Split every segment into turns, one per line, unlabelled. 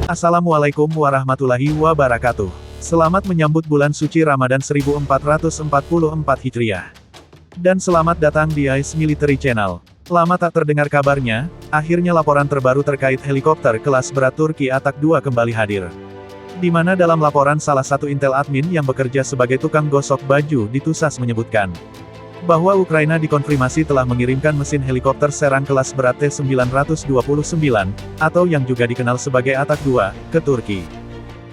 Assalamualaikum warahmatullahi wabarakatuh. Selamat menyambut bulan suci Ramadan 1444 Hijriah. Dan selamat datang di ICE Military Channel. Lama tak terdengar kabarnya, akhirnya laporan terbaru terkait helikopter kelas berat Turki Atak II kembali hadir. Di mana dalam laporan salah satu intel admin yang bekerja sebagai tukang gosok baju di TUSAS menyebutkan bahwa Ukraina dikonfirmasi telah mengirimkan mesin helikopter serang kelas berat T-929, atau yang juga dikenal sebagai Atak II, ke Turki.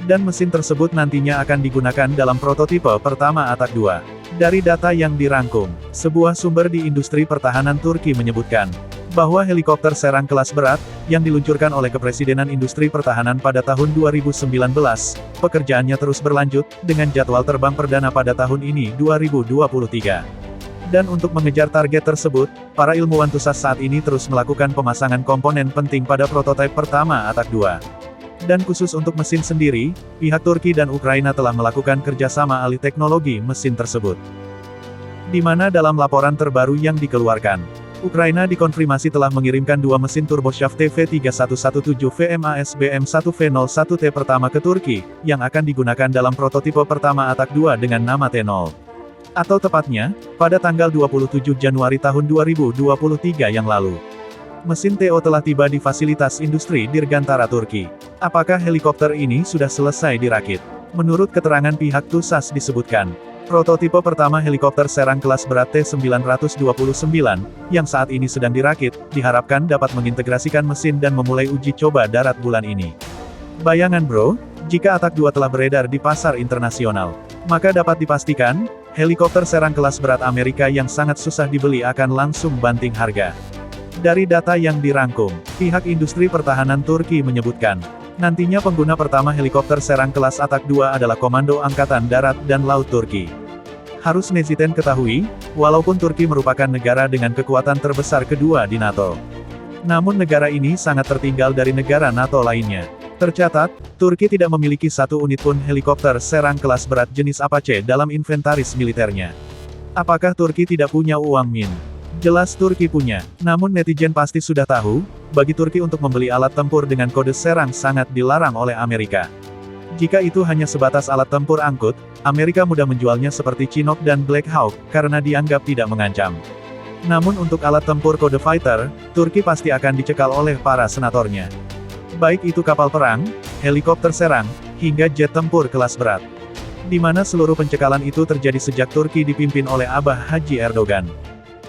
Dan mesin tersebut nantinya akan digunakan dalam prototipe pertama Atak II. Dari data yang dirangkum, sebuah sumber di industri pertahanan Turki menyebutkan bahwa helikopter serang kelas berat, yang diluncurkan oleh Kepresidenan Industri Pertahanan pada tahun 2019, pekerjaannya terus berlanjut, dengan jadwal terbang perdana pada tahun ini 2023. Dan untuk mengejar target tersebut, para ilmuwan TUSAS saat ini terus melakukan pemasangan komponen penting pada prototipe pertama Atak II. Dan khusus untuk mesin sendiri, pihak Turki dan Ukraina telah melakukan kerjasama alih teknologi mesin tersebut. Di mana dalam laporan terbaru yang dikeluarkan, Ukraina dikonfirmasi telah mengirimkan dua mesin turboshaft TV3117 VMAS BM1V01T pertama ke Turki, yang akan digunakan dalam prototipe pertama Atak II dengan nama T0. Atau tepatnya, pada tanggal 27 Januari tahun 2023 yang lalu. Mesin TO telah tiba di fasilitas industri Dirgantara Turki. Apakah helikopter ini sudah selesai dirakit? Menurut keterangan pihak TUSAS disebutkan, prototipe pertama helikopter serang kelas berat T-929, yang saat ini sedang dirakit, diharapkan dapat mengintegrasikan mesin dan memulai uji coba darat bulan ini. Bayangan bro, jika Atak II telah beredar di pasar internasional, maka dapat dipastikan, helikopter serang kelas berat Amerika yang sangat susah dibeli akan langsung banting harga. Dari data yang dirangkum, pihak industri pertahanan Turki menyebutkan, nantinya pengguna pertama helikopter serang kelas Atak II adalah Komando Angkatan Darat dan Laut Turki. Harus netizen ketahui, walaupun Turki merupakan negara dengan kekuatan terbesar kedua di NATO, namun negara ini sangat tertinggal dari negara NATO lainnya. Tercatat, Turki tidak memiliki satu unit pun helikopter serang kelas berat jenis Apache dalam inventaris militernya. Apakah Turki tidak punya uang min? Jelas Turki punya. Namun netizen pasti sudah tahu, bagi Turki untuk membeli alat tempur dengan kode serang sangat dilarang oleh Amerika. Jika itu hanya sebatas alat tempur angkut, Amerika mudah menjualnya seperti Chinook dan Black Hawk, karena dianggap tidak mengancam. Namun untuk alat tempur kode fighter, Turki pasti akan dicekal oleh para senatornya. Baik itu kapal perang, helikopter serang, hingga jet tempur kelas berat. Di mana seluruh pencekalan itu terjadi sejak Turki dipimpin oleh Abah Haji Erdogan.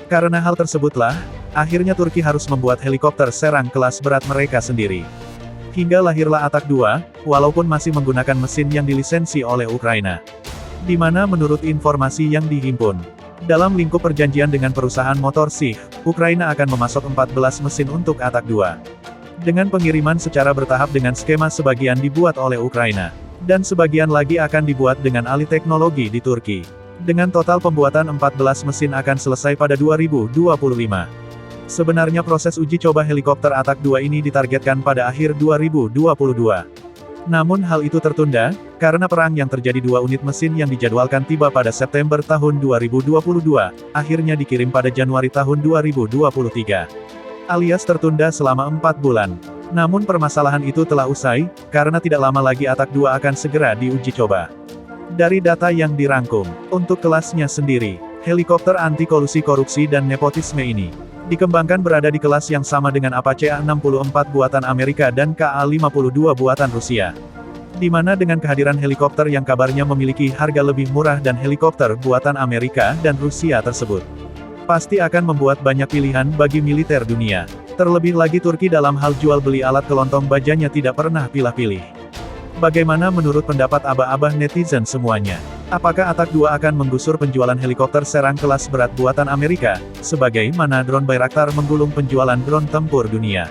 Karena hal tersebutlah, akhirnya Turki harus membuat helikopter serang kelas berat mereka sendiri. Hingga lahirlah Atak II, walaupun masih menggunakan mesin yang dilisensi oleh Ukraina. Di mana menurut informasi yang dihimpun, dalam lingkup perjanjian dengan perusahaan motor SIH, Ukraina akan memasok 14 mesin untuk Atak II. Dengan pengiriman secara bertahap dengan skema sebagian dibuat oleh Ukraina, dan sebagian lagi akan dibuat dengan alih teknologi di Turki. Dengan total pembuatan 14 mesin akan selesai pada 2025. Sebenarnya proses uji coba helikopter Atak II ini ditargetkan pada akhir 2022. Namun hal itu tertunda, karena perang yang terjadi dua unit mesin yang dijadwalkan tiba pada September tahun 2022, akhirnya dikirim pada Januari tahun 2023. Alias tertunda selama 4 bulan. Namun permasalahan itu telah usai, karena tidak lama lagi Atak II akan segera diuji coba. Dari data yang dirangkum, untuk kelasnya sendiri, helikopter anti-kolusi korupsi dan nepotisme ini, dikembangkan berada di kelas yang sama dengan Apache A-64 buatan Amerika dan KA-52 buatan Rusia. Di mana dengan kehadiran helikopter yang kabarnya memiliki harga lebih murah dan helikopter buatan Amerika dan Rusia tersebut, pasti akan membuat banyak pilihan bagi militer dunia. Terlebih lagi Turki dalam hal jual beli alat kelontong bajanya tidak pernah pilih-pilih. Bagaimana menurut pendapat abah-abah netizen semuanya? Apakah Atak II akan menggusur penjualan helikopter serang kelas berat buatan Amerika, sebagaimana drone Bayraktar menggulung penjualan drone tempur dunia?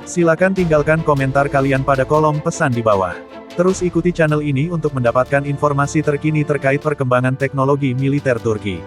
Silakan tinggalkan komentar kalian pada kolom pesan di bawah. Terus ikuti channel ini untuk mendapatkan informasi terkini terkait perkembangan teknologi militer Turki.